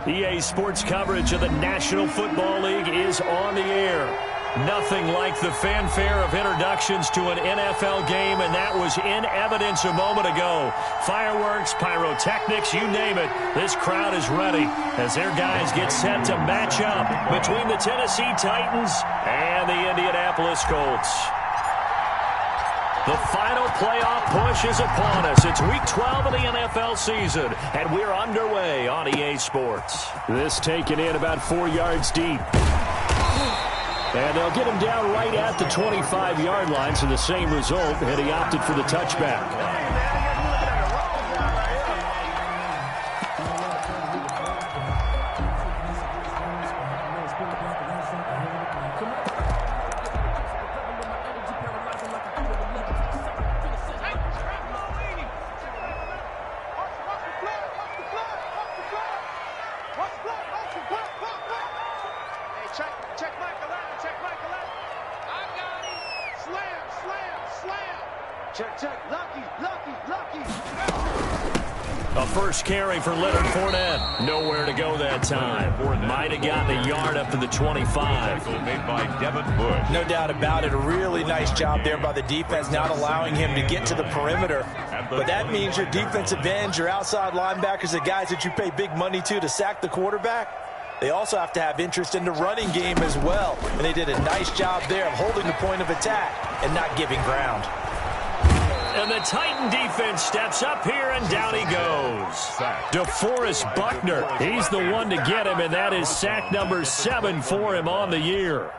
EA Sports coverage of the National Football League is on the air. Nothing like the fanfare of introductions to an NFL game, and that was in evidence a moment ago. Fireworks, pyrotechnics, you name it. This crowd is ready as their guys get set to match up between the Tennessee Titans and the Indianapolis Colts. The final playoff push is upon us. It's Week 12 of the NFL season, and we're underway on EA Sports. This taken in about 4 yards deep. And they'll get him down right at the 25-yard line, so the same result, and he opted for the touchback. A first carry for Leonard Fournette. Nowhere to go that time. Might have gotten a yard up to the 25. Made by Devin Bush. No doubt about it. A really nice job there by the defense, not allowing him to get to the perimeter. But that means your defensive ends, your outside linebackers, the guys that you pay big money to sack the quarterback, they also have to have interest in the running game as well. And they did a nice job there of holding the point of attack and not giving ground. And the Titan defense steps up here, and down he goes. DeForest Buckner, he's the one to get him, and that is sack number 7 for him on the year.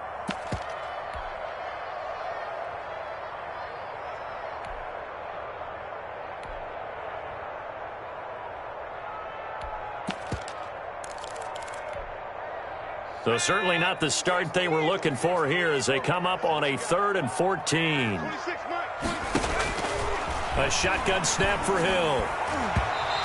So certainly not the start they were looking for here as they come up on a 3rd and 14. A shotgun snap for Hill.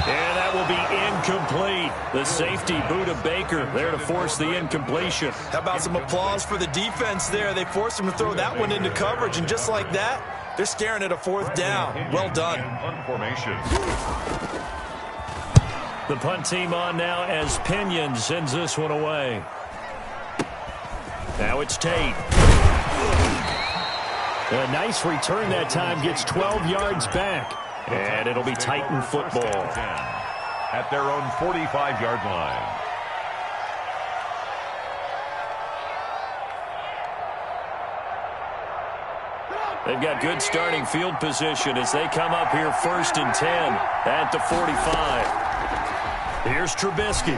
And that will be incomplete. The safety, Buda Baker, there to force the incompletion. How about some applause for the defense there? They forced him to throw that one into coverage, and just like that, they're staring at a 4th down. Well done. The punt team on now as Pinion sends this one away. Now it's Tate. A nice return that time, gets 12 yards back. And it'll be Titan football. At their own 45-yard line. They've got good starting field position as they come up here 1st and 10 at the 45. Here's Trubisky.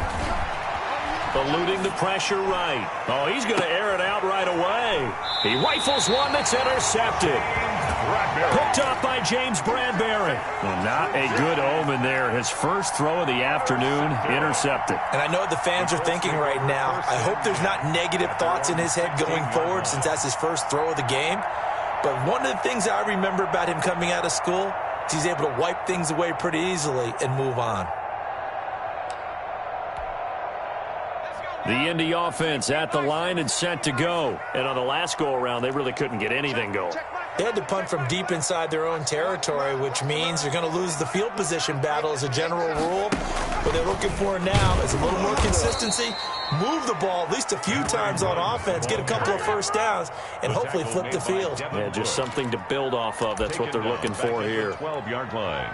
Eluding the pressure right. Oh, he's going to air it out right away. He rifles one that's intercepted. Picked up by James Bradbury. Well, not a good omen there. His first throw of the afternoon, intercepted. And I know the fans are thinking right now, I hope there's not negative thoughts in his head going forward since that's his first throw of the game. But one of the things I remember about him coming out of school is he's able to wipe things away pretty easily and move on. The Indy offense at the line and set to go. And on the last go-around, they really couldn't get anything going. They had to punt from deep inside their own territory, which means they're going to lose the field position battle as a general rule. What they're looking for now is a little more consistency, move the ball at least a few times on offense, get a couple of first downs, and hopefully flip the field. Yeah, just something to build off of. That's what they're looking for here. 12-yard line.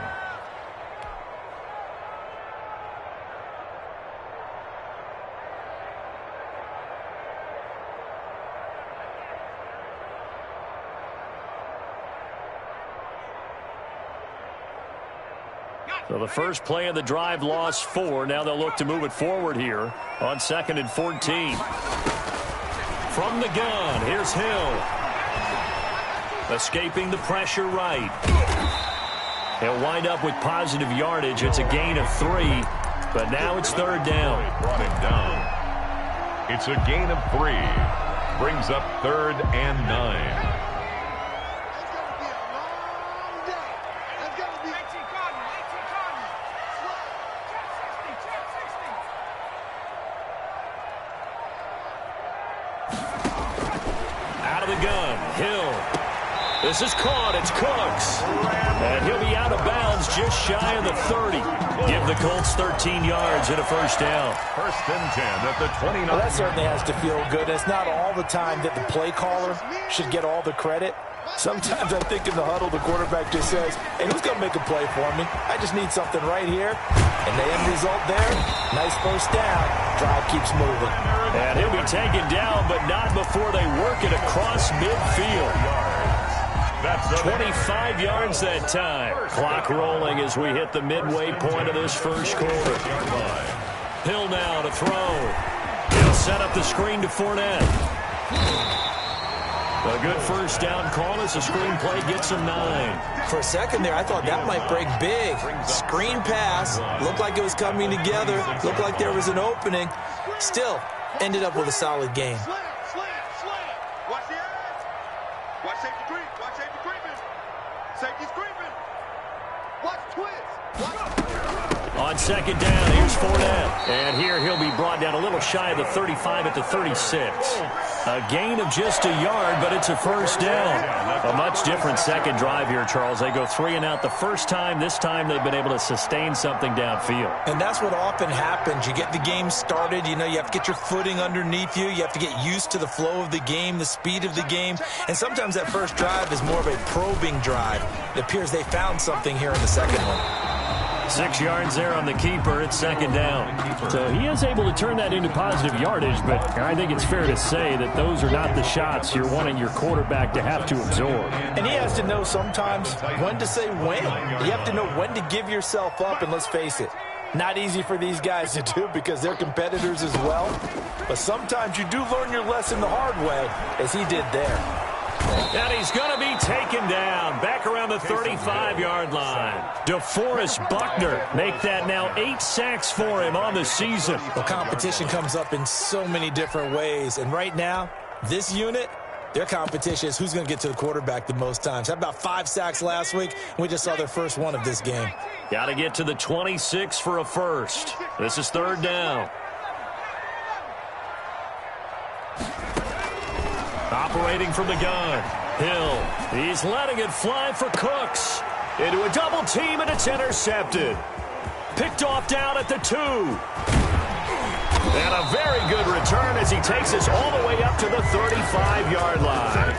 So the first play of the drive lost 4. Now they'll look to move it forward here on 2nd and 14. From the gun, here's Hill. Escaping the pressure right. He'll wind up with positive yardage. It's a gain of 3, but now it's 3rd down. Brought him down. It's a gain of 3. Brings up 3rd and 9. This is caught. It's Cooks. And he'll be out of bounds just shy of the 30. Give the Colts 13 yards and a first down. First and 10 at the 29. Well, that certainly has to feel good. It's not all the time that the play caller should get all the credit. Sometimes I think in the huddle, the quarterback just says, hey, who's going to make a play for me? I just need something right here. And the end result there, nice first down. Drive keeps moving. And he'll be taken down, but not before they work it across midfield. 25 yards that time. Clock rolling as we hit the midway point of this first quarter. Hill now to throw. He'll set up the screen to Fournette. A good first down call as the screenplay gets him 9. For a second there, I thought that might break big. Screen pass. Looked like it was coming together. Looked like there was an opening. Still, ended up with a solid game. Watch the eyes. Watch safety creep. Watch safety creeping. Safety's creeping. Watch twist. On second down, here's Fournette. And here he'll be brought down a little shy of the 35 at the 36. A gain of just a yard, but it's a first down. A much different second drive here, Charles. They go 3 and out the first time. This time they've been able to sustain something downfield. And that's what often happens. You get the game started. You know, you have to get your footing underneath you. You have to get used to the flow of the game, the speed of the game. And sometimes that first drive is more of a probing drive. It appears they found something here in the second one. 6 yards there on the keeper. It's second down. So he is able to turn that into positive yardage, but I think it's fair to say that those are not the shots you're wanting your quarterback to have to absorb. And he has to know sometimes when to say when. You have to know when to give yourself up, and let's face it, not easy for these guys to do because they're competitors as well. But sometimes you do learn your lesson the hard way, as he did there. And he's going to be taken down back around the 35-yard line. DeForest Buckner make that now 8 sacks for him on the season. Well, competition comes up in so many different ways. And right now, this unit, their competition is who's going to get to the quarterback the most times. How about 5 sacks last week? We just saw their first one of this game. Got to get to the 26 for a first. This is third down. Operating from the gun. Hill. He's letting it fly for Cooks. Into a double team, and it's intercepted. Picked off down at the 2. And a very good return as he takes us all the way up to the 35-yard line.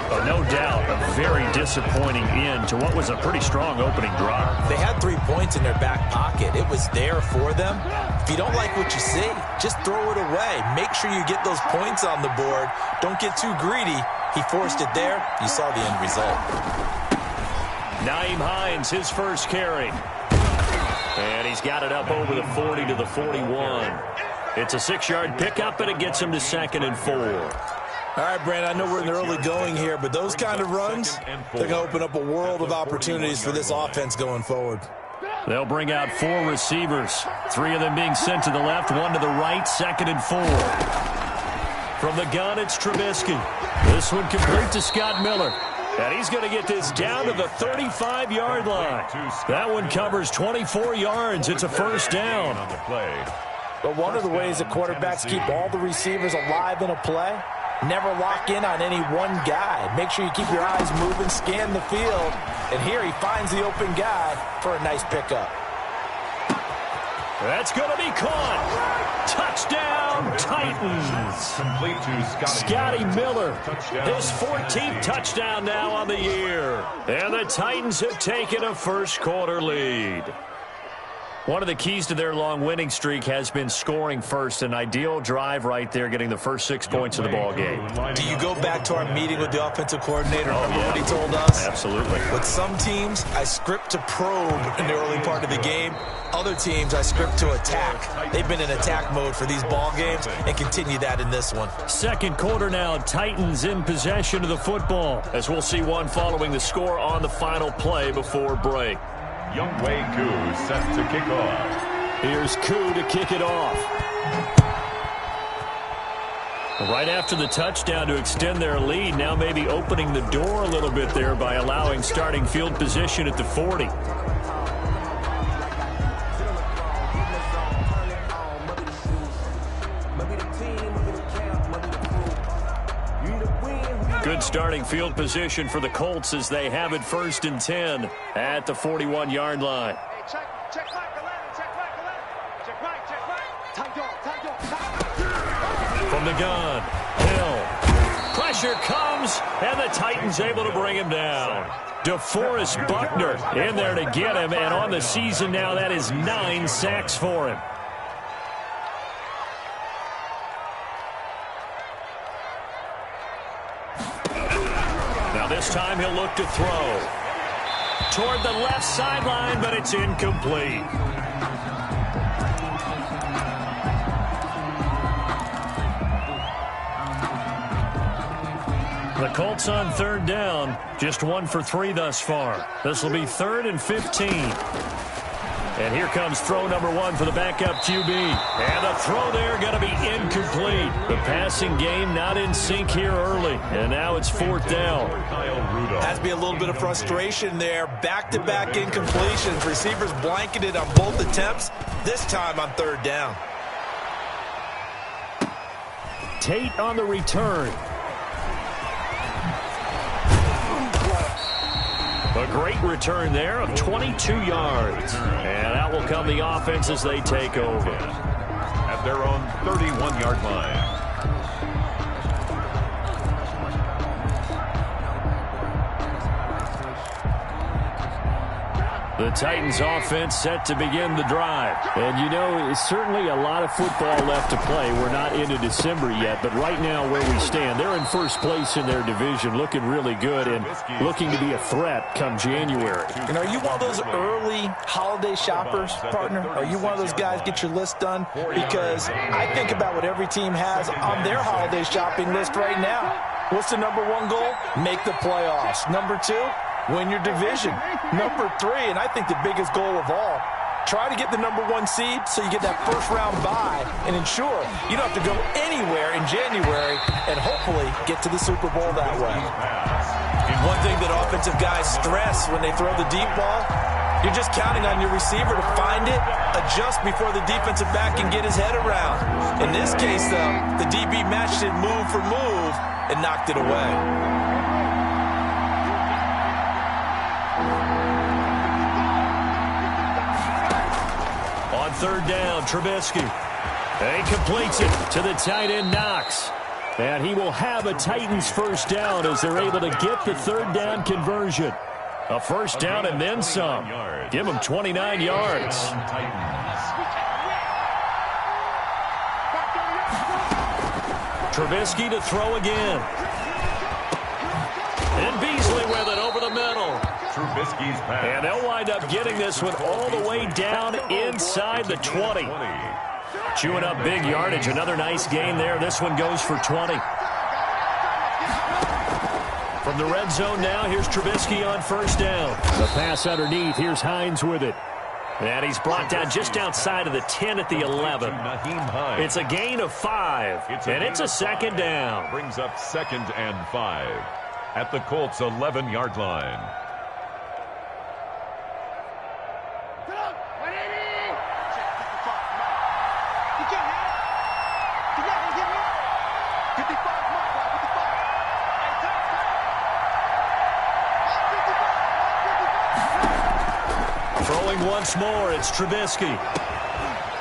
Oh, no doubt a very disappointing end to what was a pretty strong opening drive. They had 3 points in their back pocket. It was there for them. If you don't like what you see, just throw it away. Make sure you get those points on the board. Don't get too greedy. He forced it there. You saw the end result. Naeem Hines, his first carry. And he's got it up over the 40 to the 41. It's a 6-yard pickup, and it gets him to 2nd and 4. All right, Brandon, I know we're in the early going here, but those kind of runs, they're going to open up a world of opportunities for this offense going forward. They'll bring out 4 receivers, 3 of them being sent to the left, 1 to the right, 2nd and 4. From the gun, it's Trubisky. This one complete to Scott Miller. And he's going to get this down to the 35-yard line. That one covers 24 yards. It's a first down. But one of the ways that quarterbacks keep all the receivers alive in a play, never lock in on any one guy. Make sure you keep your eyes moving, scan the field. And here he finds the open guy for a nice pickup. That's going to be caught. Touchdown, Titans. Complete to Scotty Miller. His 14th touchdown now on the year. And the Titans have taken a first quarter lead. One of the keys to their long winning streak has been scoring first. An ideal drive right there, getting the first 6 points of the ball game. Do you go back to our meeting with the offensive coordinator? Remember what he told us? Absolutely. With some teams, I script to probe in the early part of the game. Other teams, I script to attack. They've been in attack mode for these ball games and continue that in this one. Second quarter now, Titans in possession of the football, as we'll see one following the score on the final play before break. Younghoe Koo set to kick off. Here's Koo to kick it off. Right after the touchdown to extend their lead, now maybe opening the door a little bit there by allowing starting field position at the 40. Good starting field position for the Colts as they have it 1st and 10 at the 41-yard line. Hey, check Mike 11, check Mike 11. Check Mike. Tight dog. From the gun, Hill. Pressure comes, and the Titans able to bring him down. DeForest Buckner in there to get him, and on the season now, that is 9 sacks for him. Now this time he'll look to throw. Toward the left sideline, but it's incomplete. The Colts on 3rd down, just 1 for 3 thus far. This will be 3rd and 15. And here comes throw number 1 for the backup QB. And the throw there going to be incomplete. The passing game not in sync here early. And now it's 4th down. Has to be a little bit of frustration there. Back-to-back incompletions. Receivers blanketed on both attempts. This time on 3rd down. Tate on the return. A great return there of 22 yards. And that will come the offense as they take over. At their own 31-yard line. The Titans offense set to begin the drive. And, you know, it's certainly a lot of football left to play. We're not into December yet, but right now where we stand, they're in 1st place in their division, looking really good and looking to be a threat come January. And are you one of those early holiday shoppers, partner? Are you one of those guys get your list done? Because I think about what every team has on their holiday shopping list right now. What's the number 1 goal? Make the playoffs. Number 2? Win your division. Number 3, and I think the biggest goal of all, try to get the number 1 seed so you get that 1st round bye and ensure you don't have to go anywhere in January and hopefully get to the Super Bowl that way. One thing that offensive guys stress when they throw the deep ball, you're just counting on your receiver to find it, adjust before the defensive back can get his head around. In this case, though, the DB matched it move for move and knocked it away. On 3rd down, Trubisky. He completes it to the tight end, Knox. And he will have a Titans 1st down as they're able to get the 3rd down conversion. A 1st down and then some. Give him 29 yards. Trubisky to throw again. And Beasley with it over the middle. Trubisky's pass. And they'll wind up getting this one all the way down inside the 20. Chewing up big yardage. Another nice gain there. This one goes for 20. From the red zone now, here's Trubisky on 1st down. The pass underneath. Here's Hines with it. And he's brought down just outside of the 10 at the 11. It's a gain of 5. And it's a 2nd down. Brings up 2nd and 5 at the Colts 11-yard line. Throwing once more, it's Trubisky.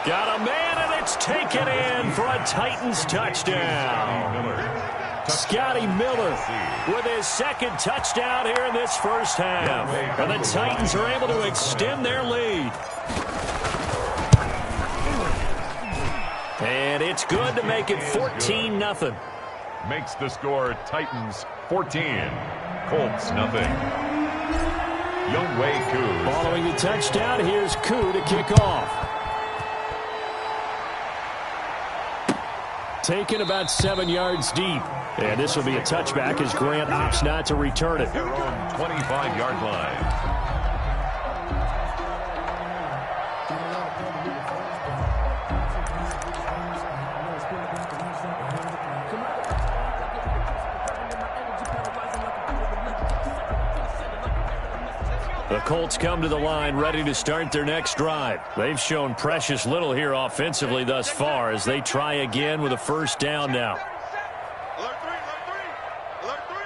Got a man, and it's taken in for a Titans touchdown. Scotty Miller with his 2nd touchdown here in this 1st half. And the Titans are able to extend their lead. And it's good to make it 14-0. Makes the score Titans 14, Colts nothing. Younghoe Koo. Following the touchdown, here's Koo to kick off. Taken about 7 yards deep. And this will be a touchback as Grant opts not to return it. Their own 25-yard line. The Colts come to the line ready to start their next drive. They've shown precious little here offensively thus far as they try again with a 1st down now. Alert 3, alert 3, alert 3.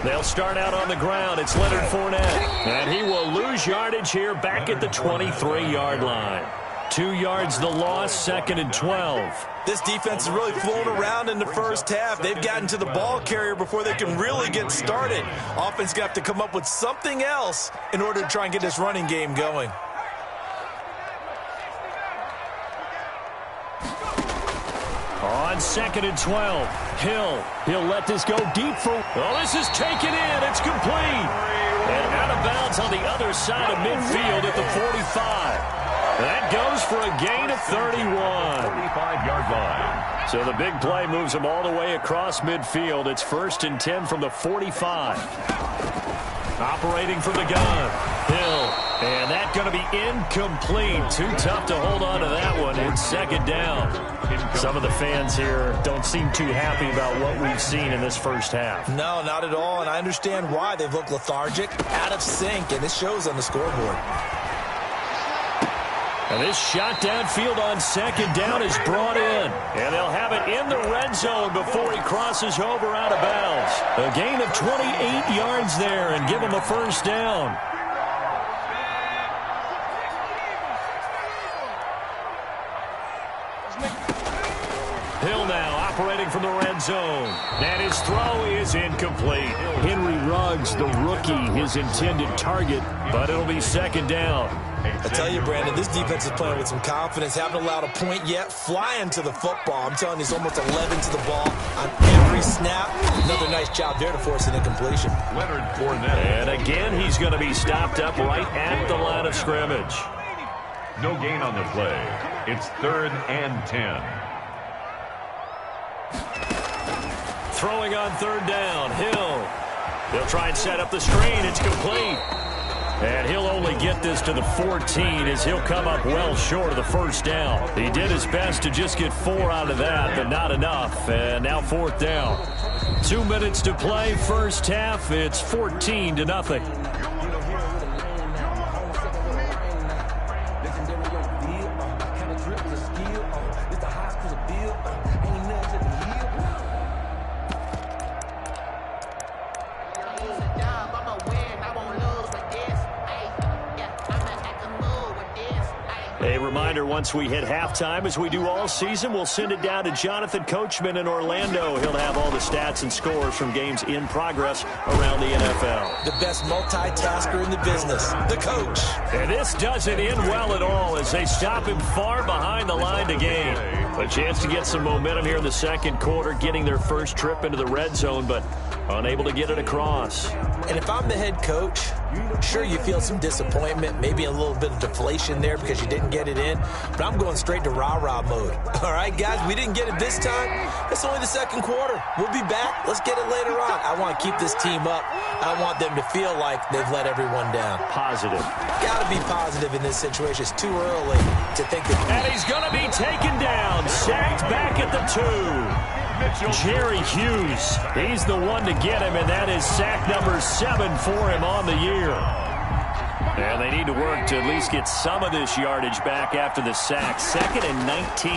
They'll start out on the ground. It's Leonard Fournette. And he will lose yardage here back at the 23-yard line. 2 yards the loss, 2nd and 12. This defense is really flown around in the first half. They've gotten to the ball carrier before they can really get started. Offense going to have to come up with something else in order to try and get this running game going. On 2nd and 12, He'll let this go deep for... Oh, this is taken in. It's complete. And out of bounds on the other side of midfield at the 45. That goes for a gain of 31. 45-yard line. So the big play moves them all the way across midfield. It's 1st and 10 from the 45. Operating from the gun, Hill. And that's going to be incomplete. Too tough to hold on to that one. It's 2nd down. Some of the fans here don't seem too happy about what we've seen in this first half. No, not at all, and I understand why. They've looked lethargic, out of sync, and it shows on the scoreboard. And this shot downfield on 2nd down is brought in. And they'll have it in the red zone before he crosses over out of bounds. A gain of 28 yards there and give him a 1st down. Hill now operating from the red zone. And his throw is incomplete. Henry Ruggs, the rookie, his intended target, but it'll be 2nd down. I tell you, Brandon, this defense is playing with some confidence. Haven't allowed a point yet. Flying to the football. I'm telling you, it's almost 11 to the ball on every snap. Another nice job there to force an incompletion. Leonard Fournette. And again, he's going to be stopped up right at the line of scrimmage. No gain on the play. It's 3rd and 10. Throwing on 3rd down, Hill. He'll try and set up the screen. It's complete. And he'll only get this to the 14 as he'll come up well short of the 1st down. He did his best to just get 4 out of that, but not enough. And now 4th down. 2 minutes to play, first half. It's 14-0. Once we hit halftime, as we do all season, we'll send it down to Jonathan Coachman in Orlando. He'll have all the stats and scores from games in progress around the NFL. The best multitasker in the business, the coach. And this doesn't end well at all as they stop him far behind the line to gain. A chance to get some momentum here in the 2nd quarter, getting their first trip into the red zone, but unable to get it across. And if I'm the head coach, sure, you feel some disappointment, maybe a little bit of deflation there because you didn't get it in, but I'm going straight to rah-rah mode. All right, guys, we didn't get it this time. It's only the 2nd quarter. We'll be back. Let's get it later on. I want to keep this team up. I want them to feel like they've let everyone down. Positive. Got to be positive in this situation. It's too early to think that. And he's going to be taken down, sacked back at the 2. Jerry Hughes, he's the one to get him, and that is sack number 7 for him on the year. And they need to work to at least get some of this yardage back after the sack. 2nd and 19.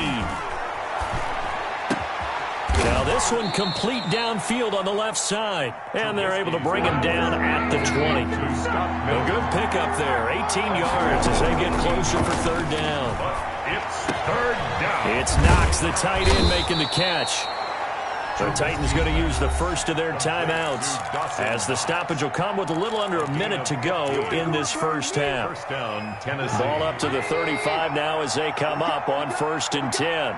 Now this one complete downfield on the left side. And they're able to bring him down at the 20. A good pickup there. 18 yards as they get closer for 3rd down. It's 3rd down. It's Knox, the tight end, making the catch. The Titans going to use the first of their timeouts as the stoppage will come with a little under a minute to go in this first half. First down, Tennessee. Ball up to the 35 now as they come up on 1st and 10.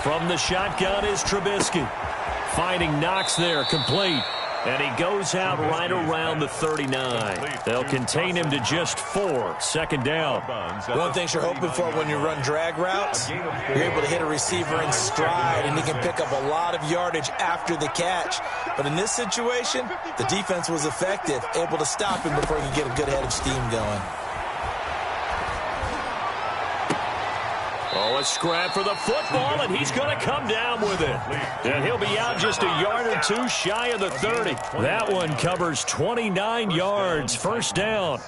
From the shotgun is Trubisky. Finding Knox there, complete. And he goes out right around the 39. They'll contain him to just 4. 2nd down. One thing you're hoping for when you run drag routes, you're able to hit a receiver in stride, and he can pick up a lot of yardage after the catch. But in this situation, the defense was effective, able to stop him before he could get a good head of steam going. Oh, a scrap for the football, and he's going to come down with it. And he'll be out just a yard or 2 shy of the 30. That one covers 29 yards. 1st down.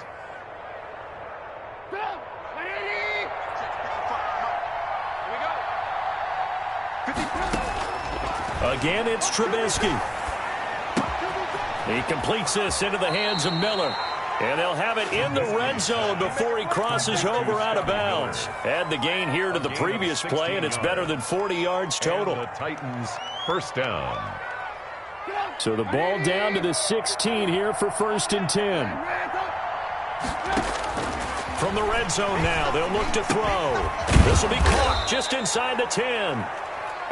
Again, it's Trubisky. He completes this into the hands of Miller. And they'll have it in the red zone before he crosses over out of bounds. Add the gain here to the previous play, and it's better than 40 yards total. And the Titans first down. So the ball down to the 16 here for 1st and 10. From the red zone now, they'll look to throw. This will be caught just inside the 10.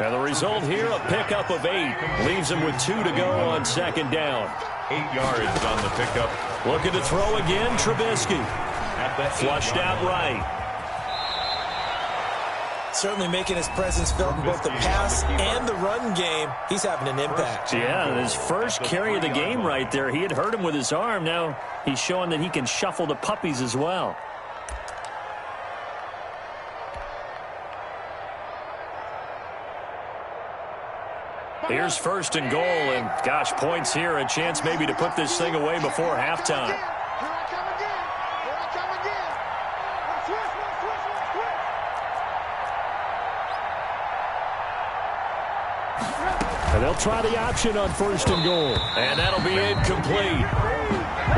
And the result here, a pickup of 8. Leaves them with 2 to go on 2nd down. 8 yards on the pickup. Looking to throw again, Trubisky. Flushed out right. Certainly making his presence felt in both the pass and the run game. He's having an impact. Yeah, his first carry of the game right there. He had hurt him with his arm. Now he's showing that he can shuffle the puppies as well. Here's 1st and goal, and gosh, points here, a chance maybe to put this thing away before halftime. And they'll try the option on 1st and goal. And that'll be incomplete.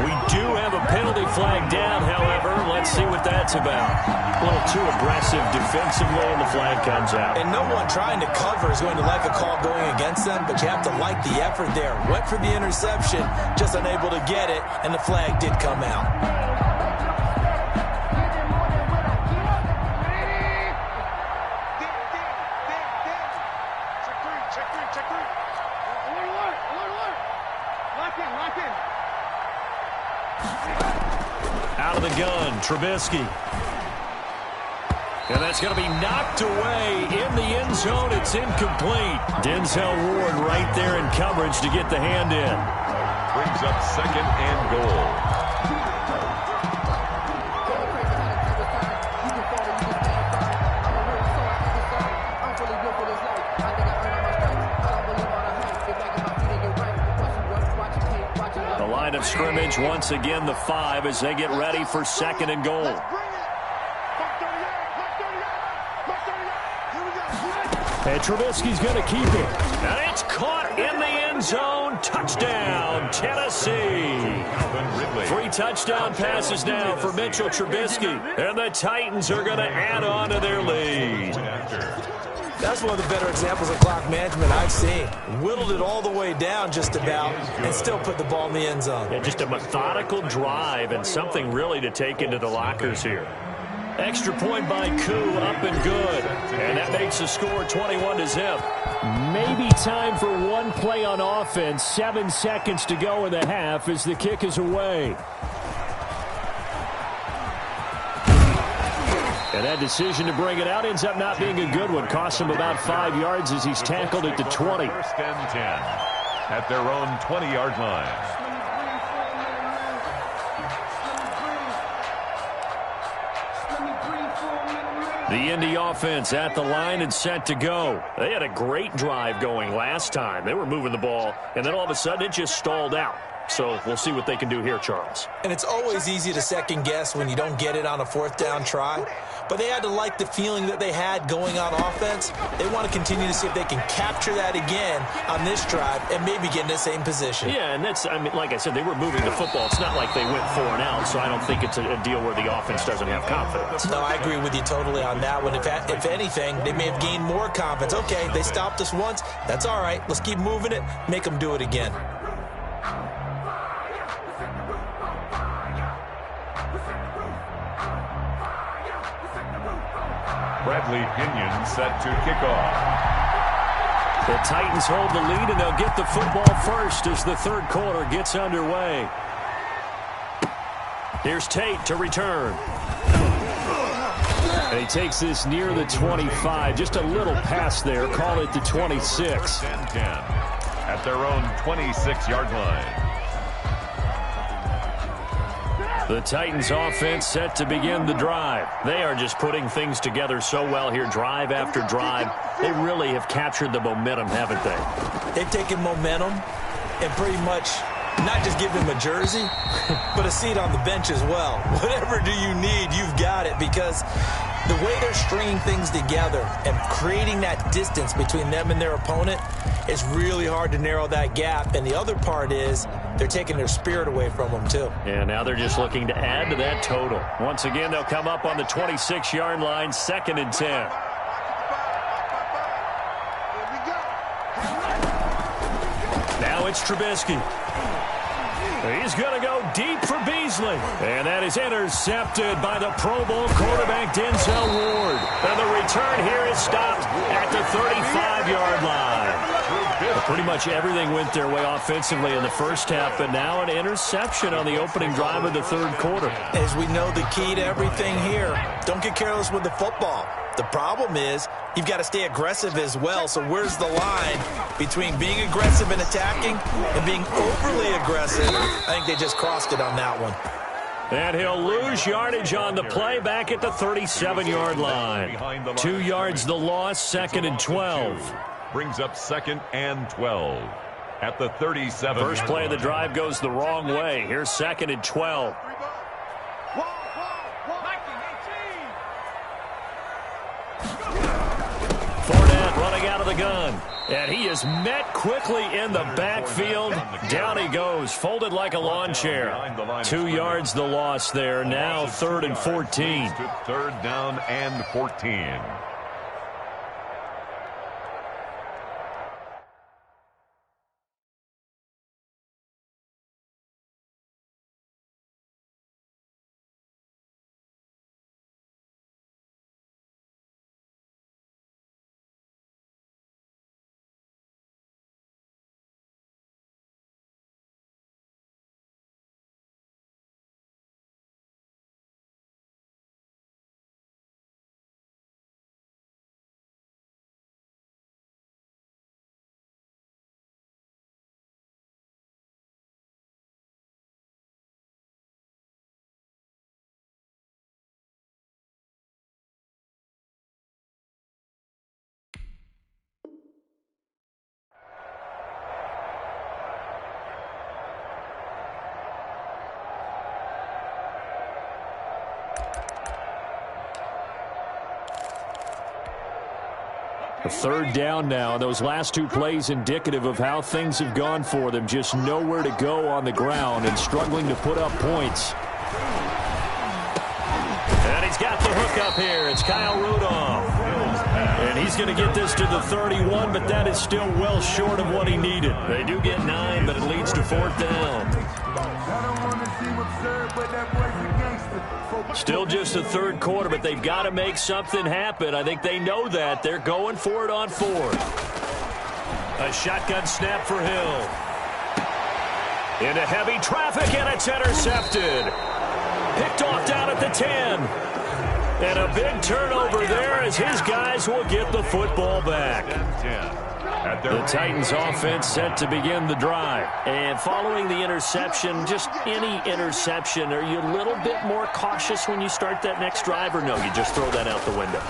We do have a penalty flag down, however. Let's see what that's about. A little too aggressive defensively, and the flag comes out. And no one trying to cover is going to like a call going against them, but you have to like the effort there. Went for the interception, just unable to get it, and the flag did come out. Out of the gun, Trubisky. And that's going to be knocked away in the end zone. It's incomplete. Denzel Ward right there in coverage to get the hand in. Brings up 2nd and goal. Of scrimmage once again the 5 as they get ready for 2nd and goal. And Trubisky's going to keep it. And it's caught in the end zone. Touchdown, Tennessee. 3 touchdown passes now for Mitchell Trubisky. And the Titans are going to add on to their lead. That's one of the better examples of clock management I've seen. Whittled it all the way down just about and still put the ball in the end zone. Yeah, just a methodical drive and something really to take into the lockers here. Extra point by Koo, up and good. And that makes the score 21-zip. Maybe time for one play on offense. 7 seconds to go in the half as the kick is away. And that decision to bring it out ends up not being a good one. Costs him about 5 yards as he's tackled at the 20. 1st and 10 at their own 20-yard line. The Indy offense at the line and set to go. They had a great drive going last time. They were moving the ball, and then all of a sudden it just stalled out. So we'll see what they can do here, Charles. And it's always easy to second guess when you don't get it on a 4th down try. But they had to like the feeling that they had going on offense. They want to continue to see if they can capture that again on this drive and maybe get in the same position. Yeah, and that's, I mean, like I said, they were moving the football. It's not like they went 4 and out, so I don't think it's a deal where the offense doesn't have confidence. No, I agree with you totally on that one. If anything, they may have gained more confidence. Okay, they stopped us once. That's all right. Let's keep moving it. Make them do it again. Bradley Pinion set to kick off. The Titans hold the lead, and they'll get the football first as the 3rd quarter gets underway. Here's Tate to return. And he takes this near the 25. Just a little pass there. Call it the 26. 10-10 at their own 26-yard line. The Titans offense set to begin the drive. They are just putting things together so well here, drive after drive. They really have captured the momentum, haven't they? They've taken momentum and pretty much Not just give him a jersey, but a seat on the bench as well. Whatever do you need, you've got it, because the way they're stringing things together and creating that distance between them and their opponent is really hard to narrow that gap. And the other part is they're taking their spirit away from them, too. Yeah, now they're just looking to add to that total. Once again, they'll come up on the 26-yard line, 2nd and 10. Now it's Trubisky. He's going to go deep for Beasley. And that is intercepted by the Pro Bowl quarterback Denzel Ward. And the return here is stopped at the 35-yard line. Well, pretty much everything went their way offensively in the first half, but now an interception on the opening drive of the third quarter. As we know, the key to everything here, don't get careless with the football. The problem is you've got to stay aggressive as well. So where's the line between being aggressive and attacking and being overly aggressive? I think they just crossed it on that one. And he'll lose yardage on the play back at the 37-yard line. 2 yards the loss, 2nd and 12. Brings up 2nd and 12 at the 37. First play of the drive goes the wrong way. Here's 2nd and 12. Fournette running out of the gun. And he is met quickly in the backfield. Down he goes, folded like a lawn chair. 2 yards the loss there. Now 3rd and 14. 3rd down and 14. A 3rd down now, and those last 2 plays indicative of how things have gone for them. Just nowhere to go on the ground and struggling to put up points. And he's got the hook up here. It's Kyle Rudolph. And he's going to get this to the 31, but that is still well short of what he needed. They do get 9, but it leads to 4th down. Still just the third quarter, but they've got to make something happen. I think they know that. They're going for it on 4th. A shotgun snap for Hill. Into heavy traffic, and it's intercepted. Picked off down at the 10. And a big turnover there as his guys will get the football back. The Titans offense set to begin the drive. And following the interception, just any interception, are you a little bit more cautious when you start that next drive, or no, you just throw that out the window?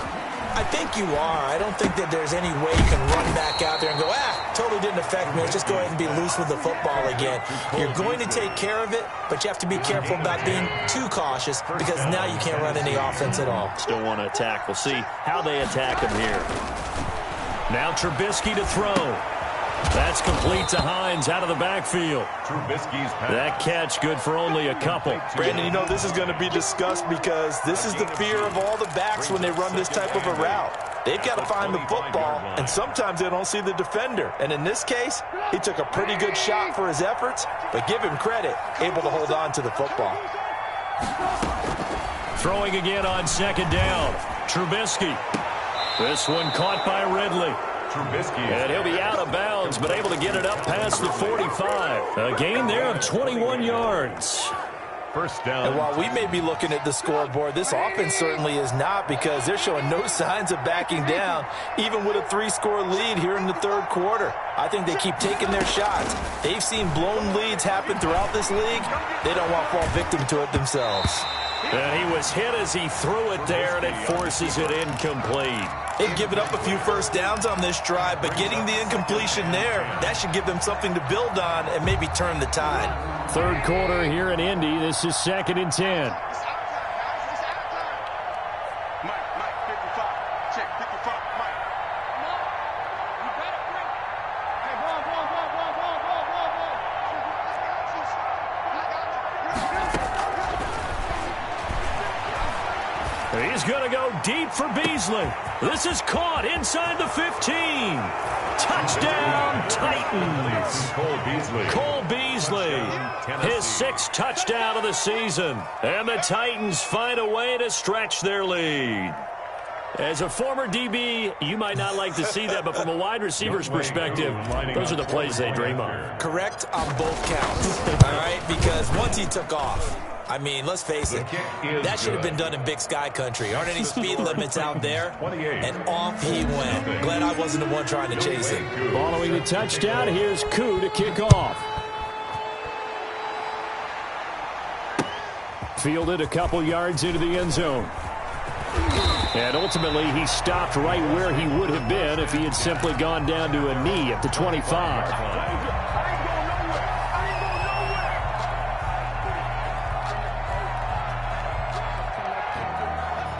I think you are. I don't think that there's any way you can run back out there and go, totally didn't affect me. Let's just go ahead and be loose with the football again. You're going to take care of it, but you have to be careful about being too cautious because now you can't run any offense at all. Still want to attack. We'll see how they attack him here. Now Trubisky to throw. That's complete to Hines out of the backfield. Trubisky's pass. That catch good for only a couple. Brandon, you know this is going to be discussed because this is the fear of all the backs when they run this type of a route. They've got to find the football, and sometimes they don't see the defender. And in this case, he took a pretty good shot for his efforts, but give him credit, able to hold on to the football. Throwing again on 2nd down. Trubisky. This one caught by Ridley. Trubisky. And he'll be out of bounds, but able to get it up past the 45. A gain there of 21 yards. First down. And while we may be looking at the scoreboard, this offense certainly is not because they're showing no signs of backing down, even with a 3-score lead here in the third quarter. I think they keep taking their shots. They've seen blown leads happen throughout this league. They don't want to fall victim to it themselves. And he was hit as he threw it there, and it forces it incomplete. They've given up a few first downs on this drive, but getting the incompletion there, that should give them something to build on and maybe turn the tide. Third quarter here in Indy. This is 2nd and 10. He's going to go deep for Beasley. This is caught inside the 15. Touchdown, Titans. Cole Beasley, his 6th touchdown of the season. And the Titans find a way to stretch their lead. As a former DB, you might not like to see that, but from a wide receiver's perspective, those are the plays they dream of. Correct on both counts, all right? Because once he took off, I mean, let's face it, that should have been done in Big Sky country. Aren't any speed limits out there? And off he went. Glad I wasn't the one trying to chase him. Following the touchdown, here's Koo to kick off. Fielded a couple yards into the end zone. And ultimately, he stopped right where he would have been if he had simply gone down to a knee at the 25.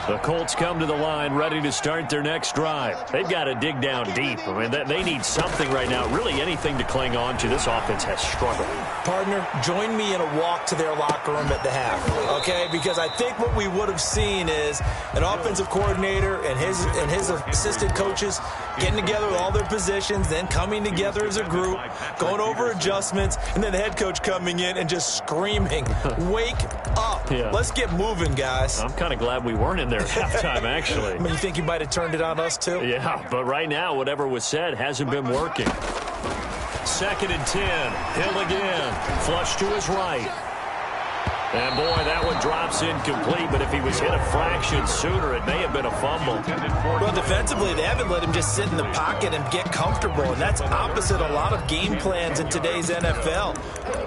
The Colts come to the line ready to start their next drive. They've got to dig down deep. I mean, they need something right now, really anything to cling on to. This offense has struggled. Partner, join me in a walk to their locker room at the half, okay? Because I think what we would have seen is an offensive coordinator and his assistant coaches getting together with all their positions, then coming together as a group, going over adjustments, and then the head coach coming in and just screaming, wake up. Yeah. Let's get moving, guys. I'm kind of glad we weren't in there at halftime, actually. I mean, you think you might have turned it on us, too? Yeah, but right now, whatever was said hasn't been working. 2nd and 10. Hill again. Flush to his right. And, boy, that one drops incomplete, but if he was hit a fraction sooner, it may have been a fumble. Well, defensively, they haven't let him just sit in the pocket and get comfortable, and that's opposite a lot of game plans in today's NFL.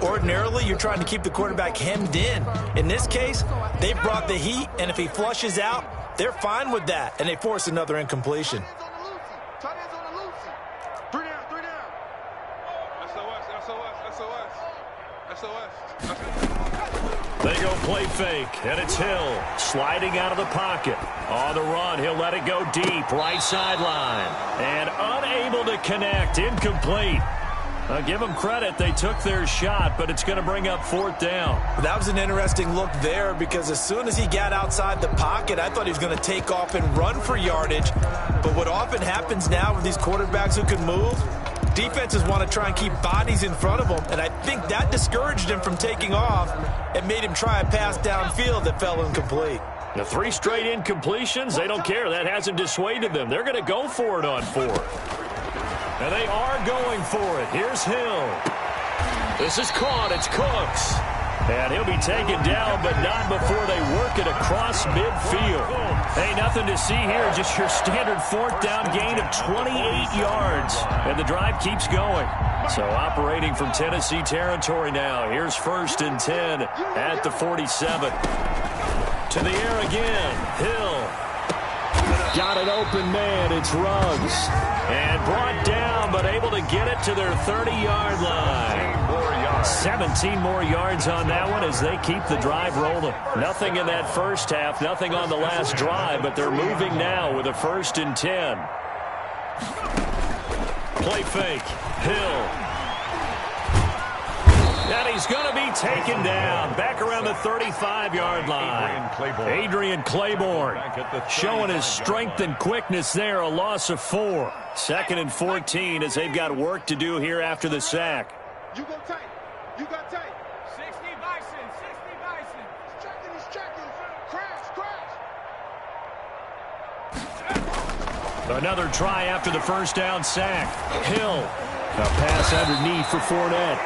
Ordinarily, you're trying to keep the quarterback hemmed in. In this case, they brought the heat, and if he flushes out, they're fine with that, and they force another incompletion. They go play fake, and it's Hill sliding out of the pocket. On the run, he'll let it go deep, right sideline. And unable to connect, incomplete. Give them credit, they took their shot, but it's going to bring up 4th down. That was an interesting look there because as soon as he got outside the pocket, I thought he was going to take off and run for yardage. But what often happens now with these quarterbacks who can move, defenses want to try and keep bodies in front of them, and I think that discouraged him from taking off and made him try a pass downfield that fell incomplete. The 3 straight incompletions, they don't care. That hasn't dissuaded them. They're going to go for it on 4th. And they are going for it. Here's Hill. This is caught. It's Cooks. And he'll be taken down, but not before they work it across midfield. Hey, nothing to see here. Just your standard 4th down gain of 28 yards. And the drive keeps going. So operating from Tennessee territory now. Here's 1st and 10 at the 47. To the air again. Hill. Got an open man. It's Ruggs. And brought down, but able to get it to their 30-yard line. 17 more yards on that one as they keep the drive rolling. Nothing in that first half, nothing on the last drive, but they're moving now with a 1st and 10. Play fake. Hill. And he's going to be taken down back around the 35-yard line. Adrian Claiborne showing his strength and quickness there, a loss of 4. 2nd and 14 as they've got work to do here after the sack. You go tight. You got tight. 60 Bison. 60 Bison. He's checking. Crash. Another try after the first down sack. Hill. A pass underneath for Fournette.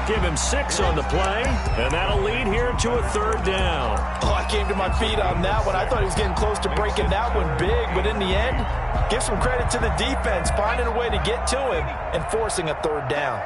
Give him 6 on the play, and that'll lead here to a 3rd down. Oh, I came to my feet on that one. I thought he was getting close to breaking that one big, but in the end, give some credit to the defense, finding a way to get to him and forcing a 3rd down.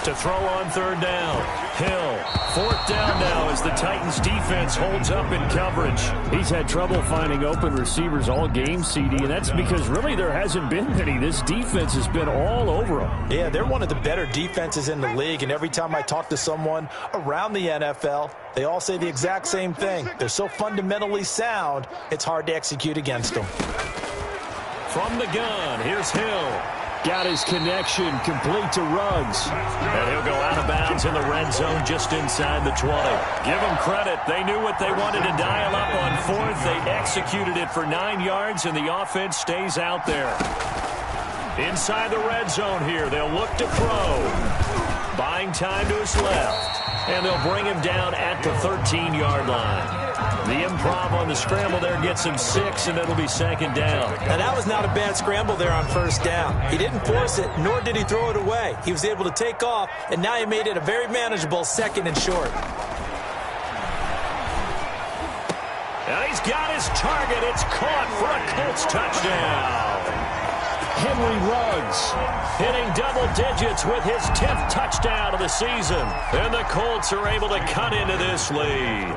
To throw on third down. Hill. Fourth down now as the Titans defense holds up in coverage. He's had trouble finding open receivers all game, CD, and that's because really there hasn't been many. This defense has been all over them. Yeah, they're one of the better defenses in the league, and every time I talk to someone around the NFL, they all say the exact same thing. They're so fundamentally sound, it's hard to execute against them. From the gun, here's Hill. Got his connection complete to Ruggs. And he'll go out of bounds in the red zone just inside the 20. Give them credit. They knew what they wanted to dial up on fourth. They executed it for 9 yards, and the offense stays out there. Inside the red zone here, they'll look to throw. Buying time to his left. And they'll bring him down at the 13-yard line. The improv on the scramble there gets him 6, and it'll be second down. Now, that was not a bad scramble there on first down. He didn't force it, nor did he throw it away. He was able to take off, and now he made it a very manageable second and short. Now he's got his target. It's caught for a Colts touchdown. Henry Ruggs hitting double digits with his 10th touchdown of the season. And the Colts are able to cut into this lead.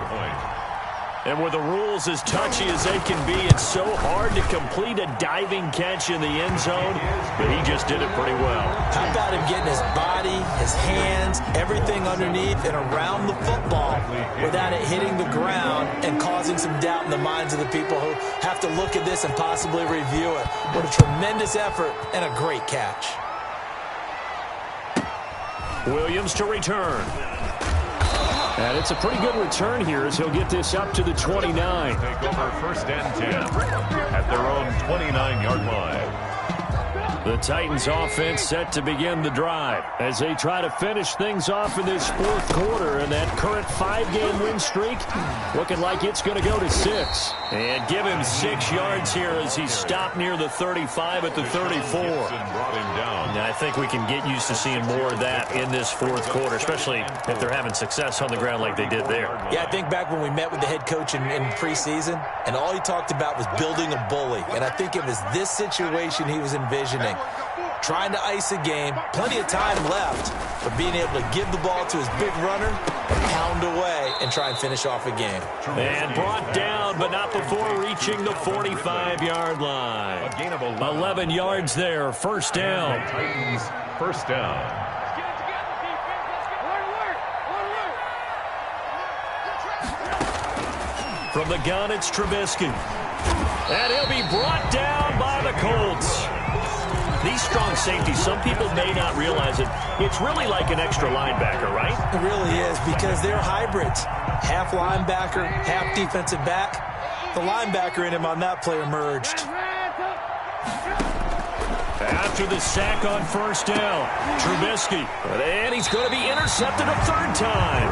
And with the rules as touchy as they can be, it's so hard to complete a diving catch in the end zone, but he just did it pretty well. How about him getting his body, his hands, everything underneath and around the football without it hitting the ground and causing some doubt in the minds of the people who have to look at this and possibly review it. What a tremendous effort and a great catch. Williams to return. And it's a pretty good return here as he'll get this up to the 29. Take over first and 10 at their own 29-yard line. The Titans offense set to begin the drive as they try to finish things off in this fourth quarter, and that current 5-game win streak looking like it's going to go to 6. And give him 6 yards here as he stopped near the 35 at the 34. Now, I think we can get used to seeing more of that in this fourth quarter, especially if they're having success on the ground like they did there. Yeah, I think back when we met with the head coach in preseason, and all he talked about was building a bully. And I think it was this situation he was envisioning. Trying to ice a game, plenty of time left, but being able to give the ball to his big runner and pound away and try and finish off a game. And brought down, but not before reaching the 45-yard line. A gain of 11 yards there, first down. Titans, first down. From the gun, it's Trubisky. And he'll be brought down by the Colts. These strong safeties, some people may not realize it. It's really like an extra linebacker, right? It really is, because they're hybrids. Half linebacker, half defensive back. The linebacker in him on that play emerged. After the sack on first down, Trubisky. And he's going to be intercepted a third time.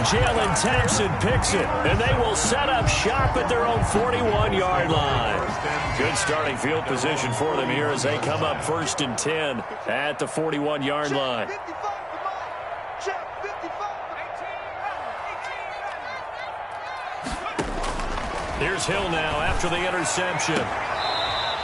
Jalen Thompson picks it, and they will set up shop at their own 41-yard line. Good starting field position for them here as they come up first and 10 at the 41-yard line. Here's Hill now after the interception.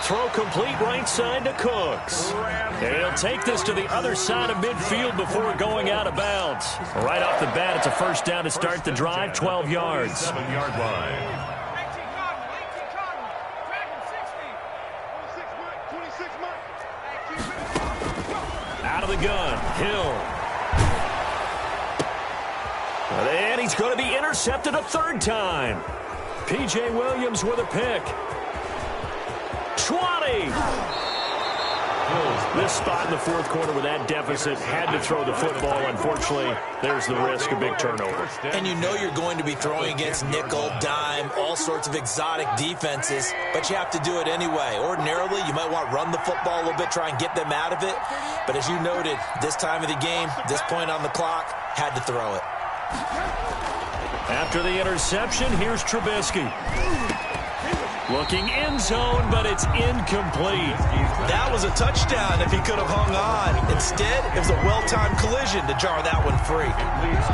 Throw complete right side to Cooks. And he'll take this to the other side of midfield before going out of bounds. Right off the bat, it's a first down to start the drive, 12 yards. 7-yard line. Out of the gun, Hill. And he's going to be intercepted a third time. P.J. Williams with a pick. 20. This spot in the fourth quarter with that deficit had to throw the football. Unfortunately, there's the risk of big turnover. And you know you're going to be throwing against nickel, dime, all sorts of exotic defenses, but you have to do it anyway. Ordinarily, you might want to run the football a little bit, try and get them out of it. But as you noted, this time of the game, this point on the clock, had to throw it. After the interception, here's Trubisky. Looking end zone, but it's incomplete. That was a touchdown if he could have hung on. Instead, it was a well-timed collision to jar that one free.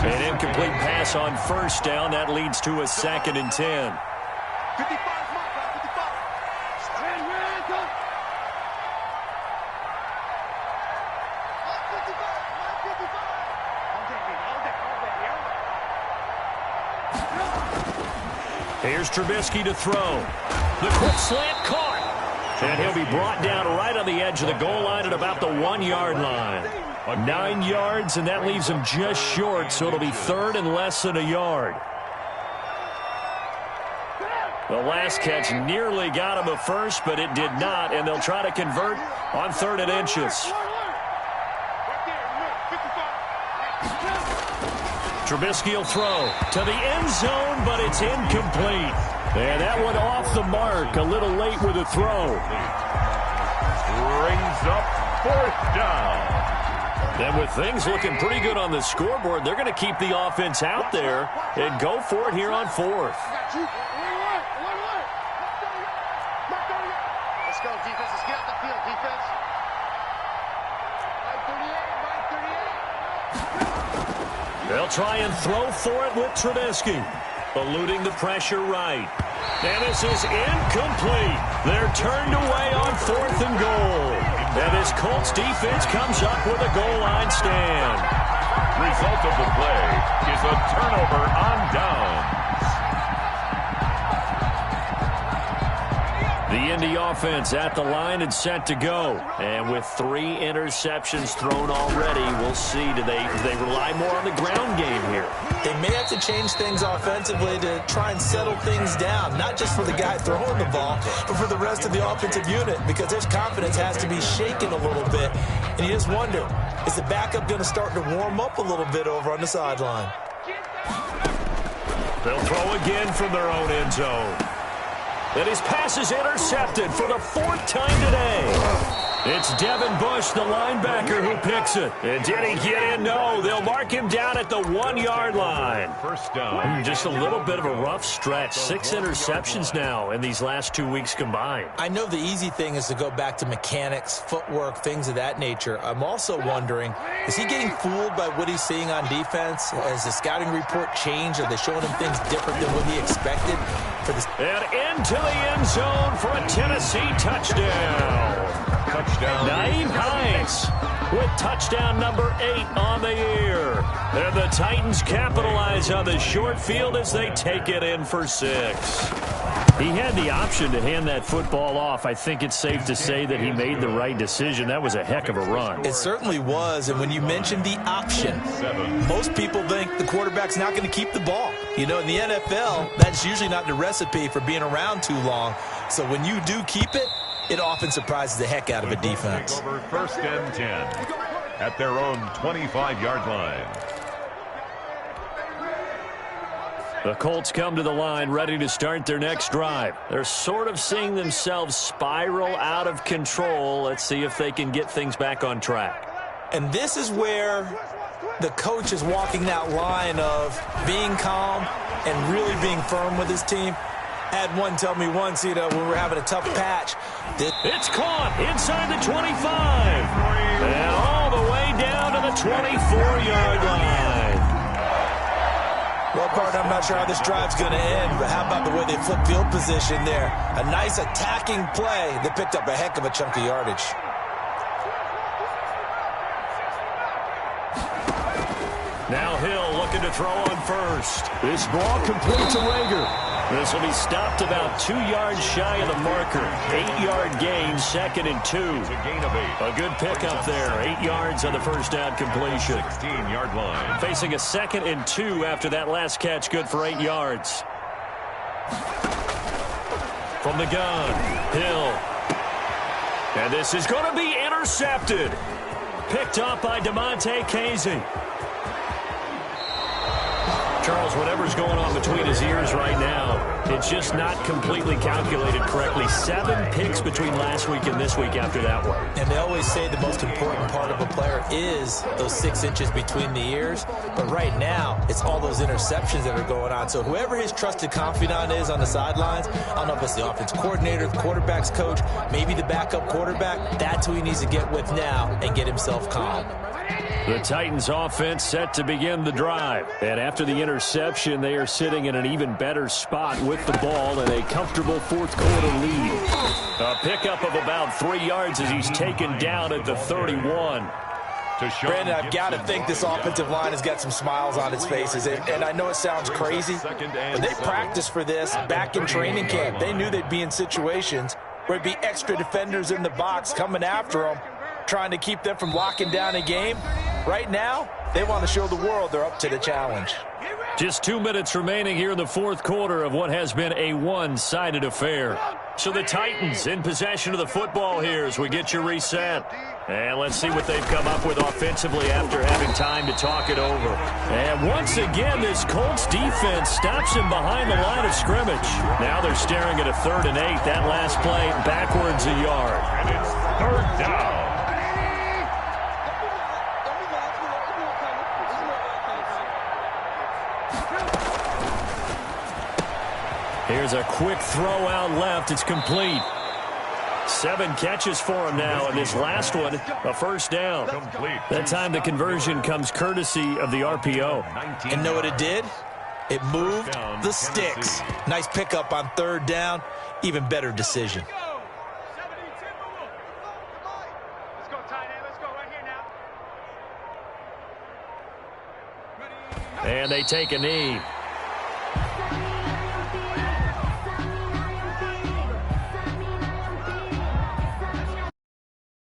An incomplete pass on first down. That leads to a second and 10. Here's Trubisky to throw. The quick slant caught. And he'll be brought down right on the edge of the goal line at about the 1-yard line. 9 yards, and that leaves him just short, so it'll be third and less than a yard. The last catch nearly got him a first, but it did not, and they'll try to convert on 3rd and inches. Trubisky will throw to the end zone, but it's incomplete. And that one off the mark, a little late with a throw. Brings up 4th down. And with things looking pretty good on the scoreboard, they're going to keep the offense out there and go for it here on 4th. Let's go, defense. Let's get out the field, defense. 38. They'll try and throw for it with Trubisky. Eluding the pressure right. And this is incomplete. They're turned away on 4th and goal. And this Colts defense comes up with a goal line stand. Result of the play is a turnover on downs. The Indy offense at the line and set to go. And with 3 interceptions thrown already, we'll see. Do they rely more on the ground game here? They may have to change things offensively to try and settle things down, not just for the guy throwing the ball, but for the rest of the offensive unit, because their confidence has to be shaken a little bit. And you just wonder, is the backup going to start to warm up a little bit over on the sideline? They'll throw again from their own end zone. And his pass is intercepted for the 4th time today. It's Devin Bush, the linebacker, who picks it. And did he get in? No, they'll mark him down at the 1-yard line. 1st down. Just a little bit of a rough stretch. 6 interceptions now in these last 2 weeks combined. I know the easy thing is to go back to mechanics, footwork, things of that nature. I'm also wondering, is he getting fooled by what he's seeing on defense? Has the scouting report changed? Are they showing him things different than what he expected? And into the end zone for a Tennessee touchdown. Touchdown. Naeem Hines with touchdown number 8 on the year. And the Titans capitalize on the short field as they take it in for 6. He had the option to hand that football off. I think it's safe to say that he made the right decision. That was a heck of a run. It certainly was, and when you mentioned the option, most people think the quarterback's not going to keep the ball. You know, in the NFL, that's usually not the recipe for being around too long. So when you do keep it, it often surprises the heck out of a defense. Over 1st and 10 at their own 25-yard line. The Colts come to the line ready to start their next drive. They're sort of seeing themselves spiral out of control. Let's see if they can get things back on track. And this is where the coach is walking that line of being calm and really being firm with his team. I had one tell me once, you know, when we were having a tough patch. It's caught inside the 25. And all the way down to the 24-yard line. Well, partner, I'm not sure how this drive's going to end, but how about the way they flip field position there? A nice attacking play that picked up a heck of a chunk of yardage. Now Hill looking to throw on first. This ball complete to Rager. This will be stopped about 2 yards shy of the marker. 8-yard gain, 2nd and 2. It's a gain of 8. A good pickup there. 8 yards on the first down completion. 16-yard line. Facing a 2nd and 2 after that last catch, good for 8 yards. From the gun, Hill. And this is going to be intercepted. Picked up by DeMonte Casey. Charles, whatever's going on between his ears right now, it's just not completely calculated correctly. 7 picks between last week and this week after that one. And they always say the most important part of a player is those 6 inches between the ears. But right now, it's all those interceptions that are going on. So whoever his trusted confidant is on the sidelines, I don't know if it's the offense coordinator, the quarterback's coach, maybe the backup quarterback, that's who he needs to get with now and get himself calm. The Titans offense set to begin the drive. And after the interception, they are sitting in an even better spot with the ball and a comfortable 4th quarter lead. A pickup of about 3 yards as he's taken down at the 31. Brandon, I've got to think this offensive line has got some smiles on its faces. And I know it sounds crazy, but they practiced for this back in training camp. They knew they'd be in situations where there'd be extra defenders in the box coming after them, trying to keep them from locking down a game. Right now, they want to show the world they're up to the challenge. Just 2 minutes remaining here in the fourth quarter of what has been a one-sided affair. So the Titans in possession of the football here as we get you reset. And let's see what they've come up with offensively after having time to talk it over. And once again, this Colts defense stops him behind the line of scrimmage. Now they're staring at a 3rd and 8. That last play backwards a yard. And it's 3rd down. Here's a quick throw out left. It's complete. 7 catches for him now, and this last one, a first down. That time the conversion comes courtesy of the RPO. And know what it did? It moved the sticks. Nice pickup on 3rd down. Even better decision. And they take a knee.